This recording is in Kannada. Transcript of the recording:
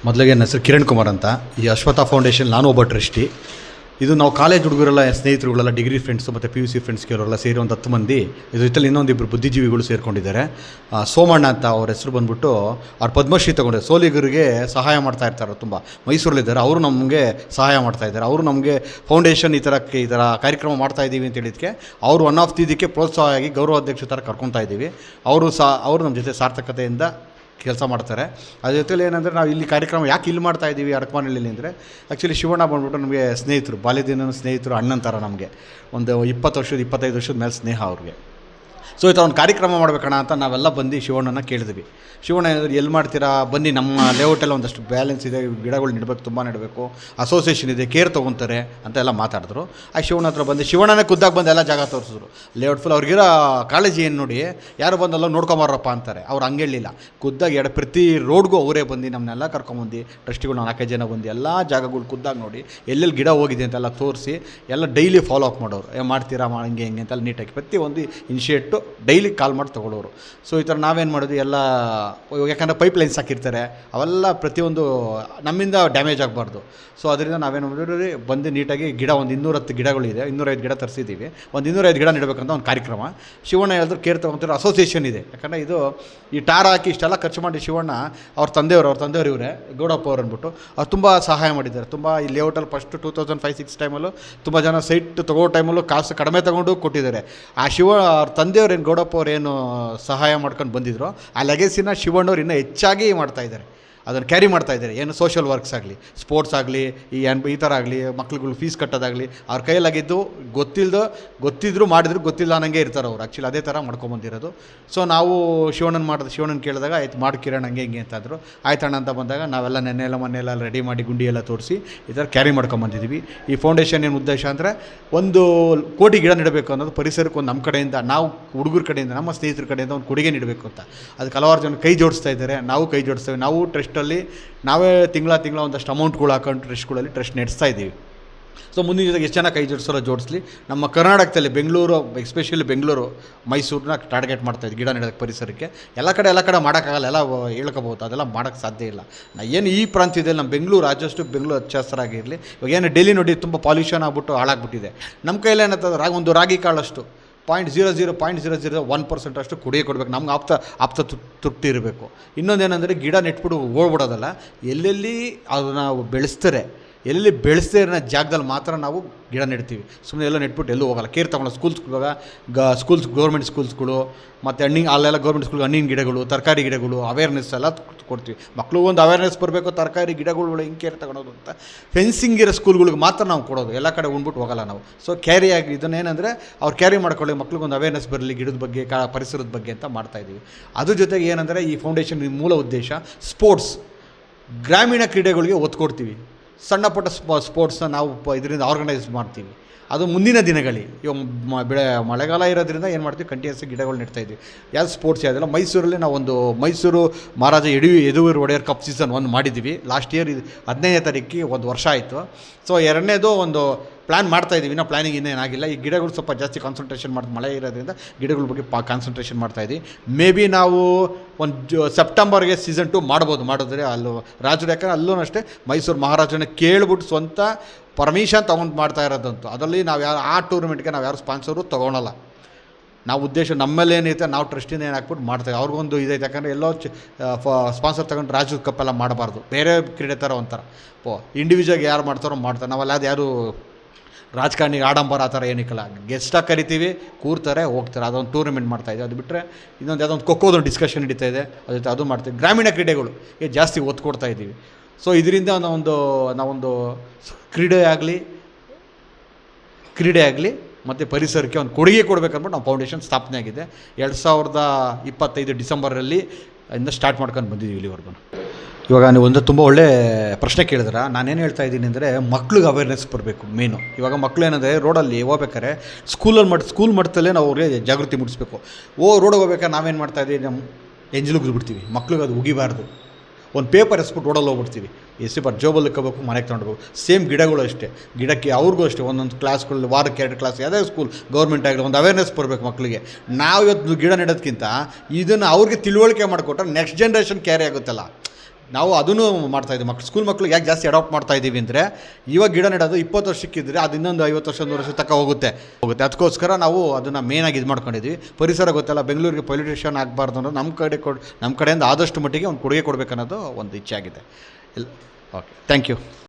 ಮೊದಲಿಗೆ ನನ್ನ ಹೆಸರು ಕಿರಣ್ ಕುಮಾರ್ ಅಂತ. ಈ ಅಶ್ವತ್ಥ ಫೌಂಡೇಶನ್ ನಾನು ಒಬ್ಬ ಟ್ರಸ್ಟಿ. ಇದು ನಾವು ಕಾಲೇಜ್ ಹುಡುಗರೆಲ್ಲ ಸ್ನೇಹಿತರುಗಳೆಲ್ಲ ಡಿಗ್ರಿ ಫ್ರೆಂಡ್ಸು ಮತ್ತು PUC ಫ್ರೆಂಡ್ಸ್ಗೆಲ್ಲ ಸೇರಿ ಒಂದು 10 ಮಂದಿ. ಇದು ಜೊತೆಲಿ ಇನ್ನೊಂದಿಬ್ಬರು ಬುದ್ಧಿಜೀವಿಗಳು ಸೇರ್ಕೊಂಡಿದ್ದಾರೆ. ಸೋಮಣ್ಣ ಅಂತ ಅವ್ರ ಹೆಸರು ಬಂದ್ಬಿಟ್ಟು ಅವ್ರು ಪದ್ಮಶ್ರೀ ತೊಗೊಂಡ್ರೆ ಸೋಲಿಗರಿಗೆ ಸಹಾಯ ಮಾಡ್ತಾ ಇರ್ತಾರೆ. ತುಂಬ ಮೈಸೂರಲ್ಲಿದ್ದಾರೆ. ಅವರು ನಮಗೆ ಸಹಾಯ ಮಾಡ್ತಾಯಿದ್ದಾರೆ. ಅವರು ನಮಗೆ ಫೌಂಡೇಶನ್ ಈ ಥರ ಕಾರ್ಯಕ್ರಮ ಮಾಡ್ತಾಯಿದ್ದೀವಿ ಅಂತ ಹೇಳಿದ್ದಕ್ಕೆ ಅವರು ಒನ್ ಆಫ್ ಇದಕ್ಕೆ ಪ್ರೋತ್ಸಾಹ ಆಗಿ ಗೌರವಾಧ್ಯಕ್ಷ ಥರ ಕರ್ಕೊತಾ ಇದ್ದೀವಿ. ಅವರು ನಮ್ಮ ಜೊತೆ ಸಾರ್ಥಕತೆಯಿಂದ ಕೆಲಸ ಮಾಡ್ತಾರೆ. ಅದ್ರ ಜೊತೆಲಿ ಏನಂದರೆ ನಾವು ಇಲ್ಲಿ ಕಾರ್ಯಕ್ರಮ ಯಾಕೆ ಇಲ್ಲಿ ಮಾಡ್ತಾಯಿದ್ದೀವಿ ಅರಕಮಾನಹಳ್ಳಿಲಿ ಅಂದರೆ, ಆ್ಯಕ್ಚುಲಿ ಶಿವಣ್ಣ ಬಂದ್ಬಿಟ್ಟು ನಮಗೆ ಸ್ನೇಹಿತರು, ಬಾಲ್ಯದಿಂದ ಸ್ನೇಹಿತರು, ಅಣ್ಣನ ಥರ ನಮಗೆ ಒಂದು 20 ವರ್ಷದ 25 ವರ್ಷದ ಮೇಲೆ ಸ್ನೇಹ ಅವ್ರಿಗೆ. ಸೊ ಈ ಥರ ಒಂದು ಕಾರ್ಯಕ್ರಮ ಮಾಡಬೇಕಣ್ಣ ಅಂತ ನಾವೆಲ್ಲ ಬಂದು ಶಿವಣ್ಣನ ಕೇಳಿದ್ವಿ. ಶಿವಣ್ಣ ಏನಾದರೂ ಎಲ್ಲಿ ಮಾಡ್ತೀರಾ, ಬನ್ನಿ ನಮ್ಮ ಲೇಔಟಲ್ಲಿ ಒಂದಷ್ಟು ಬ್ಯಾಲೆನ್ಸ್ ಇದೆ, ಗಿಡಗಳು ನೆಡಬೇಕು, ತುಂಬ ನೆಡಬೇಕು, ಅಸೋಸಿಯೇಷನ್ ಇದೆ, ಕೇರ್ ತೊಗೊತಾರೆ ಅಂತ ಎಲ್ಲ ಮಾತಾಡಿದ್ರು. ಆ ಶಿವಣ್ಣ ಹತ್ರ ಬಂದು ಶಿವಣ್ಣನೇ ಖುದ್ದಾಗಿ ಬಂದು ಎಲ್ಲ ಜಾಗ ತೋರಿಸಿದ್ರು. ಲೇಔಟ್ ಫುಲ್ ಅವ್ರಿಗಿರೋ ಕಾಳಜಿ ಏನು ನೋಡಿ, ಯಾರು ಬಂದಲ್ಲ ನೋಡ್ಕೊಂಬಾರಪ್ಪ ಅಂತಾರೆ. ಅವ್ರು ಹಂಗೆ ಹೇಳಿಲ್ಲ, ಖುದ್ದಾಗಿ ಪ್ರತಿ ರೋಡ್ಗೂ ಅವರೇ ಬಂದು ನಮ್ಮನ್ನೆಲ್ಲ ಕರ್ಕೊಂಬಂದು ಟ್ರಸ್ಟಿಗಳು 4-5 ಜನ ಬಂದು ಎಲ್ಲ ಜಾಗಗಳು ಖುದ್ದಾಗಿ ನೋಡಿ ಎಲ್ಲೆಲ್ಲಿ ಗಿಡ ಹೋಗಿದೆ ಅಂತೆಲ್ಲ ತೋರಿಸಿ ಎಲ್ಲ ಡೈಲಿ ಫಾಲೋ ಅಪ್ ಮಾಡೋರು. ಮಾಡ್ತೀರಾ ಹಿಂಗೆ ಹಿಂಗೆ ಅಂತೆಲ್ಲ ನೀಟಾಗಿ ಪ್ರತಿಯೊಂದು ಇನಿಷಿಯೇಟು ಡೈಲಿ ಕಾಲ್ ಮಾಡಿ ತೊಗೊಳ್ಳೋರು. ಸೊ ಈ ಥರ ನಾವೇನು ಮಾಡೋದು, ಎಲ್ಲ ಯಾಕಂದರೆ ಪೈಪ್ ಲೈನ್ಸ್ ಹಾಕಿರ್ತಾರೆ, ಅವೆಲ್ಲ ಪ್ರತಿಯೊಂದು ನಮ್ಮಿಂದ ಡ್ಯಾಮೇಜ್ ಆಗಬಾರ್ದು. ಸೊ ಅದರಿಂದ ನಾವೇನು ಮಾಡಿದ್ರಿ, ಬಂದು ನೀಟಾಗಿ ಗಿಡ ಒಂದು 210 ಗಿಡಗಳಿದೆ, 205 ಗಿಡ ತರಿಸಿದ್ದೀವಿ. ಒಂದು 205 ಗಿಡ ನೆಡಬೇಕಂತ ಒಂದು ಕಾರ್ಯಕ್ರಮ. ಶಿವಣ್ಣ ಹೇಳಿದ್ರು ಕೇರ್ ತೊಗೊತಿರೋ ಅಸೋಸಿಯೇಷನ್ ಇದೆ. ಯಾಕಂದರೆ ಇದು ಈ ಟಾರ್ ಹಾಕಿ ಇಷ್ಟೆಲ್ಲ ಖರ್ಚು ಮಾಡಿ ಶಿವಣ್ಣ ಅವ್ರ ತಂದೆಯವರು ಇವರೇ ಗೌಡಪ್ಪ ಅವ್ರು ಅಂದ್ಬಿಟ್ಟು ಅವ್ರು ತುಂಬ ಸಹಾಯ ಮಾಡಿದ್ದಾರೆ. ತುಂಬ ಈ ಲೇಔಟಲ್ಲಿ ಫಸ್ಟ್ 2005-06 ಟೈಮಲ್ಲೂ ತುಂಬ ಜನ ಸೈಟ್ ತೊಗೋ ಟೈಮಲ್ಲೂ ಕಾಸು ಕಡಿಮೆ ತೊಗೊಂಡು ಕೊಟ್ಟಿದ್ದಾರೆ. ಆ ಅವ್ರ ತಂದೆಯವ್ರು ಏನು ಗೌಡಪ್ಪ ಅವ್ರು ಏನು ಸಹಾಯ ಮಾಡ್ಕೊಂಡು ಬಂದಿದ್ರು, ಆ ಲೆಗೆಸಿನ ಶಿವಣ್ಣವ್ರು ಇನ್ನೂ ಹೆಚ್ಚಾಗಿ ಮಾಡ್ತಾಯಿದ್ದಾರೆ, ಅದನ್ನು ಕ್ಯಾರಿ ಮಾಡ್ತಾಯಿದ್ದಾರೆ. ಏನು ಸೋಷಲ್ ವರ್ಕ್ಸ್ ಆಗಲಿ, ಸ್ಪೋರ್ಟ್ಸ್ ಆಗಲಿ, ಈ ಥರ ಆಗಲಿ, ಮಕ್ಳುಗಳು ಫೀಸ್ ಕಟ್ಟೋದಾಗಲಿ ಅವ್ರ ಕೈಯಲ್ಲಾಗಿದ್ದು ಗೊತ್ತಿದ್ರು ಮಾಡಿದ್ರು ಗೊತ್ತಿಲ್ಲ ಅನ್ನಂಗೆ ಇರ್ತಾರೆ ಅವ್ರು. ಆ್ಯಕ್ಚುಲಿ ಅದೇ ಥರ ಮಾಡ್ಕೊಂಬಂದಿರೋದು. ಸೊ ನಾವು ಶಿವಣ್ಣನ ಕೇಳಿದಾಗ ಆಯ್ತು ಮಾಡಿ ಕಿರಣ್ ಹಂಗೆ ಹಿಂಗೆ ಅಂತಾದರು. ಆಯ್ತಣ್ಣ ಅಂತ ಬಂದಾಗ ನಾವೆಲ್ಲ ಮೊನ್ನೆಲ್ಲ ರೆಡಿ ಮಾಡಿ ಗುಂಡಿ ಎಲ್ಲ ತೋರಿಸಿ ಈ ಥರ ಕ್ಯಾರಿ ಮಾಡ್ಕೊಂಬಂದಿದ್ದೀವಿ. ಈ ಫೌಂಡೇಶನ್ ಏನು ಉದ್ದೇಶ ಅಂದರೆ 1 ಕೋಟಿ ಗಿಡ ನೆಡಬೇಕು ಅನ್ನೋದು ಪರಿಸರಕ್ಕೆ ಒಂದು ನಮ್ಮ ಕಡೆಯಿಂದ, ನಾವು ಹುಡುಗರ ಕಡೆಯಿಂದ, ನಮ್ಮ ಸ್ನೇಹಿತರ ಕಡೆಯಿಂದ ಒಂದು ಕೊಡುಗೆ ನೀಡಬೇಕು ಅಂತ ಅದಕ್ಕೆ ಹಲವಾರು ಜನ ಕೈ ಜೋಡಿಸ್ತಾ ಇದ್ದಾರೆ. ನಾವು ಕೈ ಜೋಡಿಸ್ತೇವೆ. ನಾವು ಟ್ರಸ್ಟಲ್ಲಿ ನಾವೇ ತಿಂಗಳ ಒಂದಷ್ಟು ಅಮೌಂಟ್ಗಳು ಹಾಕೊಂಡು ಟ್ರಸ್ಟ್ಗಳಲ್ಲಿ ಟ್ರಸ್ಟ್ ನಡೆಸ್ತಾ ಇದ್ದೀವಿ. ಸೊ ಮುಂದಿನ ಜೊತೆಗೆ ಎಷ್ಟು ಜನ ಕೈ ಜೋಡಿಸೋಲ್ಲ ಜೋಡಿಸ್ಲಿ. ನಮ್ಮ ಕರ್ನಾಟಕದಲ್ಲಿ ಬೆಂಗಳೂರು, ಎಸ್ಪೆಷಲಿ ಬೆಂಗಳೂರು, ಮೈಸೂರನ್ನ ಟಾರ್ಗೆಟ್ ಮಾಡ್ತಾಯಿದ್ವಿ ಗಿಡ ನೆಡೋಕ್ಕೆ ಪರಿಸರಕ್ಕೆ. ಎಲ್ಲ ಕಡೆ ಮಾಡೋಕ್ಕಾಗಲ್ಲ, ಎಲ್ಲ ಹೇಳ್ಕೋಬೋದು, ಅದೆಲ್ಲ ಮಾಡೋಕ್ಕೆ ಸಾಧ್ಯ ಇಲ್ಲ. ಏನು ಈ ಪ್ರಾಂತ್ಯದಲ್ಲಿ ನಮ್ಮ ಬೆಂಗಳೂರು ಆದಷ್ಟು ಬೆಂಗಳೂರು ಹಚ್ಚ ಹಸಿರಾಗಿರಲಿ. ಇವಾಗ ಏನು ಡೆಲ್ಲಿ ನೋಡಿ ತುಂಬ ಪಾಲ್ಯೂಷನ್ ಆಗ್ಬಿಟ್ಟು ಹಾಳಾಗ್ಬಿಟ್ಟಿದೆ. ನಮ್ಮ ಕೈಯಲ್ಲಿ ಏನಂತಂದ್ರೆ ಒಂದು ರಾಗಿ ಕಾಳಷ್ಟು 0.0001% ಅಷ್ಟು ಕುಡಿಯೇ ಕೊಡಬೇಕು. ನಮ್ಗೆ ಆಪ್ತ ತೃಪ್ತಿ ಇರಬೇಕು. ಇನ್ನೊಂದೇನೆಂದರೆ ಗಿಡ ನೆಟ್ಬಿಟ್ಟು ಓಡ್ಬಿಡೋದಲ್ಲ, ಎಲ್ಲೆಲ್ಲಿ ಅದನ್ನು ಬೆಳೆಸ್ತಾರೆ, ಎಲ್ಲಿ ಬೆಳೆಸದೇ ಇರೋ ಜಾಗದಲ್ಲಿ ಮಾತ್ರ ನಾವು ಗಿಡ ನೆಡ್ತೀವಿ. ಸುಮ್ಮನೆ ಎಲ್ಲ ನೆಟ್ಬಿಟ್ಟು ಎಲ್ಲೂ ಹೋಗಲ್ಲ. ಕೇರ್ ತೊಗೊಳ್ಳೋ ಸ್ಕೂಲ್ಸ್ಗಳಾಗ ಗೌರ್ಮೆಂಟ್ ಸ್ಕೂಲ್ಸ್ಗಳು ಮತ್ತು ಅಲ್ಲೆಲ್ಲ ಗೌರ್ಮೆಂಟ್ ಸ್ಕೂಲ್ ಹಣ್ಣಿನ ಗಿಡಗಳು, ತರಕಾರಿ ಗಿಡಗಳು, ಅವೇರ್ನೆಸ್ ಎಲ್ಲ ಕೊಡ್ತೀವಿ. ಮಕ್ಕಳು ಒಂದು ಅವೇರ್ನೆಸ್ ಬರಬೇಕು, ತರಕಾರಿ ಗಿಡಗಳು ಹೆಂಗೆ ಕೇರ್ ತೊಗೊಳೋದು ಅಂತ. ಫೆನ್ಸಿಂಗ್ ಇರೋ ಸ್ಕೂಲ್ಗಳಿಗೆ ಮಾತ್ರ ನಾವು ಕೊಡೋದು, ಎಲ್ಲ ಕಡೆ ಉಂಡ್ಬಿಟ್ಟು ಹೋಗಲ್ಲ ನಾವು. ಸೊ ಕ್ಯಾರಿಯಾಗಿ ಇದನ್ನೇನೆಂದರೆ ಅವ್ರು ಕ್ಯಾರಿ ಮಾಡ್ಕೊಳ್ಳಿ, ಮಕ್ಳಿಗೊಂದು ಅವೇರ್ನೆಸ್ ಬರಲಿ ಗಿಡದ ಬಗ್ಗೆ, ಪರಿಸರದ ಬಗ್ಗೆ ಅಂತ ಮಾಡ್ತಾಯಿದ್ದೀವಿ. ಅದ್ರ ಜೊತೆಗೆ ಏನಂದರೆ ಈ ಫೌಂಡೇಶನ್ ಮೂಲ ಉದ್ದೇಶ ಸ್ಪೋರ್ಟ್ಸ್, ಗ್ರಾಮೀಣ ಕ್ರೀಡೆಗಳಿಗೆ ಒತ್ತು ಕೊಡ್ತೀವಿ. ಸಣ್ಣ ಪುಟ್ಟ ಸ್ಪೋರ್ಟ್ಸ್ನ ನಾವು ಇದರಿಂದ ಆರ್ಗನೈಸ್ ಮಾಡ್ತೀವಿ. ಅದು ಮುಂದಿನ ದಿನಗಳಲ್ಲಿ ಇವಾಗ ಮಳೆಗಾಲ ಇರೋದ್ರಿಂದ ಏನು ಮಾಡ್ತೀವಿ, ಕಂಟಿನ್ಯೂಸ್ ಗಿಡಗಳು ನೆಡ್ತಾಯಿದ್ವಿ. ಯಾವ್ದು ಸ್ಪೋರ್ಟ್ಸ್ ಯಾವುದಿಲ್ಲ. ಮೈಸೂರಲ್ಲಿ ನಾವು ಒಂದು ಮೈಸೂರು ಮಹಾರಾಜ ಯದುವೀರ್ ಒಡೆಯರ್ ಕಪ್ ಸೀಸನ್ 1 ಮಾಡಿದ್ದೀವಿ. ಲಾಸ್ಟ್ ಇಯರ್ 15ನೇ ತಾರೀಕಿಗೆ 1 ವರ್ಷ ಆಯಿತು. ಸೊ 2ನೇದು ಒಂದು ಪ್ಲ್ಯಾನ್ ಮಾಡ್ತಾಯಿದ್ದೀವಿ. ನಾವು ಪ್ಲ್ಯಾನಿಂಗ್ ಇನ್ನೇನಾಗಿಲ್ಲ. ಈ ಗಿಡಗಳು ಸ್ವಲ್ಪ ಜಾಸ್ತಿ ಕಾನ್ಸಂಟ್ರೇಷನ್ ಮಳೆ ಇರೋದ್ರಿಂದ ಗಿಡಗಳ ಬಗ್ಗೆ ಕಾನ್ಸಂಟ್ರೇಷನ್ ಮಾಡ್ತಾಯಿದ್ವಿ. ಮೇ ಬಿ ನಾವು ಒಂದು ಸೆಪ್ಟೆಂಬರ್ಗೆ ಸೀಸನ್ 2 ಮಾಡಿದ್ರೆ ಅಲ್ಲೂ ರಾಜರು, ಯಾಕಂದರೆ ಅಲ್ಲೂ ಅಷ್ಟೇ ಮೈಸೂರು ಮಹಾರಾಜನ ಕೇಳ್ಬಿಟ್ಟು ಸ್ವಂತ ಪರ್ಮಿಷನ್ ತೊಗೊಂಡು ಮಾಡ್ತಾ ಇರೋದಂತು. ಅದರಲ್ಲಿ ನಾವು ಆ ಟೂರ್ನಮೆಂಟ್ಗೆ ನಾವು ಯಾರು ಸ್ಪಾನ್ಸರು ತೊಗೊಳಲ್ಲ. ನಾವು ಉದ್ದೇಶ ನಮ್ಮಲ್ಲಿ ಏನೈತೆ, ನಾವು ಟ್ರಸ್ಟಿಂದ ಏನು ಹಾಕ್ಬಿಟ್ಟು ಮಾಡ್ತೇವೆ. ಅವ್ರಿಗೊಂದು ಇದೈತೆ, ಯಾಕಂದರೆ ಎಲ್ಲೋ ಸ್ಪಾನ್ಸರ್ ತೊಗೊಂಡು ರಾಜ್ಯದ ಕಪ್ಪೆಲ್ಲ ಮಾಡಬಾರ್ದು. ಬೇರೆ ಕ್ರೀಡೆ ಥರ ಒಂಥರ ಇಂಡಿವಿಜುವಲ್ಗೆ ಯಾರು ಮಾಡ್ತಾರೋ ಮಾಡ್ತಾರೆ. ನಾವಲ್ಲ ಅದು ಯಾರು ರಾಜಕಾರಣಿಗೆ ಆಡಂಬರ ಆ ಥರ ಏನಿಕ್ಕಲ್ಲ. ಗೆಸ್ಟಾಗಿ ಕರಿತೀವಿ, ಕೂರ್ತಾರೆ, ಹೋಗ್ತಾರೆ. ಅದೊಂದು ಟೂರ್ನಮೆಂಟ್ ಮಾಡ್ತಾಯಿದ್ದೆ. ಅದು ಬಿಟ್ಟರೆ ಇನ್ನೊಂದು ಯಾವುದೊಂದು ಖೋಖೋದೊಂದು ಡಿಸ್ಕಷನ್ ನಡೀತಾ ಇದೆ, ಅದು ಮಾಡ್ತೀವಿ. ಗ್ರಾಮೀಣ ಕ್ರೀಡೆಗಳು ಜಾಸ್ತಿ ಒತ್ತು ಕೊಡ್ತಾ ಇದ್ದೀವಿ. ಸೊ ಇದರಿಂದ ನಾವೊಂದು ಕ್ರೀಡೆ ಆಗಲಿ ಮತ್ತು ಪರಿಸರಕ್ಕೆ ಒಂದು ಕೊಡುಗೆ ಕೊಡಬೇಕಂದ್ಬಿಟ್ಟು ನಾವು ಫೌಂಡೇಶನ್ ಸ್ಥಾಪನೆ ಆಗಿದೆ. 2025 ಡಿಸೆಂಬರಲ್ಲಿ ಇಂದ ಸ್ಟಾರ್ಟ್ ಮಾಡ್ಕೊಂಡು ಬಂದಿದ್ದೀವಿ ಇಲ್ಲಿವರೆಗೂ. ಇವಾಗ ನೀವು ಒಂದು ತುಂಬ ಒಳ್ಳೆ ಪ್ರಶ್ನೆ ಕೇಳಿದ್ರೆ, ನಾನೇನು ಹೇಳ್ತಾ ಇದ್ದೀನಿ ಅಂದರೆ, ಮಕ್ಳಿಗೆ ಅವೇರ್ನೆಸ್ ಬರಬೇಕು ಮೇನು. ಇವಾಗ ಮಕ್ಳು ಏನಂದರೆ ರೋಡಲ್ಲಿ ಹೋಗ್ಬೇಕಾರೆ ಸ್ಕೂಲ್ ಮಟ್ಟದಲ್ಲೇ ನಾವು ಅವ್ರಿಗೆ ಜಾಗೃತಿ ಮೂಡಿಸ್ಬೇಕು. ರೋಡಿಗೆ ಹೋಗ್ಬೇಕಾದ್ರೆ ನಾವೇನು ಮಾಡ್ತಾಯಿದ್ದೀವಿ, ನಮ್ಮ ಎಂಜಲು ಬಿಡ್ತೀವಿ. ಮಕ್ಳಿಗೆ ಅದು ಉಗಿಬಾರ್ದು. ಒಂದು ಪೇಪರ್ ಎಸ್ಬಿಟ್ಟು ರೋಡಲ್ಲಿ ಹೋಗ್ಬಿಡ್ತೀವಿ. ಜೋಬಲ್ಲಿ ಇಕ್ಕೋಬೇಕು, ಮನೆಗೆ ತೊಗೊಂಡ್ಬೇಕು. ಸೇಮ್ ಗಿಡಗಳು ಅಷ್ಟೇ, ಗಿಡಕ್ಕೆ ಅವ್ರಿಗೂ ಅಷ್ಟೇ ಒಂದೊಂದು ಕ್ಲಾಸ್ಗಳು, ವಾರಕ್ಕೆ 2 ಕ್ಲಾಸ್, ಯಾವುದೇ ಸ್ಕೂಲ್ ಗೌರ್ಮೆಂಟ್ ಆಗಲಿ ಒಂದು ಅವೇರ್ನೆಸ್ ಬರಬೇಕು ಮಕ್ಕಳಿಗೆ. ನಾವು ಇವತ್ತು ಗಿಡ ನೆಡೋದಕ್ಕಿಂತ ಇದನ್ನು ಅವ್ರಿಗೆ ತಿಳುವಳಿಕೆ ಮಾಡಿಕೊಟ್ರೆ ನೆಕ್ಸ್ಟ್ ಜನ್ರೇಷನ್ ಕ್ಯಾರಿ ಆಗುತ್ತಲ್ಲ. ನಾವು ಅದನ್ನು ಮಾಡ್ತಾಯಿದ್ದೀವಿ. ಸ್ಕೂಲ್ ಮಕ್ಕಳಿಗೆ ಯಾಕೆ ಜಾಸ್ತಿ ಅಡಾಪ್ಟ್ ಮಾಡ್ತಾ ಇದ್ದೀವಿ ಅಂದರೆ, ಇವಾಗ ಗಿಡ ನೆಡೋದು 20 ವರ್ಷಕ್ಕಿದ್ರೆ ಅದು ಇನ್ನೊಂದು 50 ವರ್ಷ 100 ವರ್ಷ ತನಕ ಹೋಗುತ್ತೆ. ಅದಕ್ಕೋಸ್ಕರ ನಾವು ಅದನ್ನು ಮೇನಾಗಿ ಇದು ಮಾಡ್ಕೊಂಡಿದ್ವಿ. ಪರಿಸರ ಗೊತ್ತಲ್ಲ, ಬೆಂಗಳೂರಿಗೆ ಪೊಲ್ಯೂಷನ್ ಆಗಬಾರ್ದು ಅನ್ನೋದು ನಮ್ಮ ಕಡೆಯಿಂದ ಆದಷ್ಟು ಮಟ್ಟಿಗೆ ಒಂದು ಕೊಡುಗೆ ಕೊಡಬೇಕನ್ನೋದು ಒಂದು ಇಚ್ಛೆ ಆಗಿದೆ. Okay, thank you.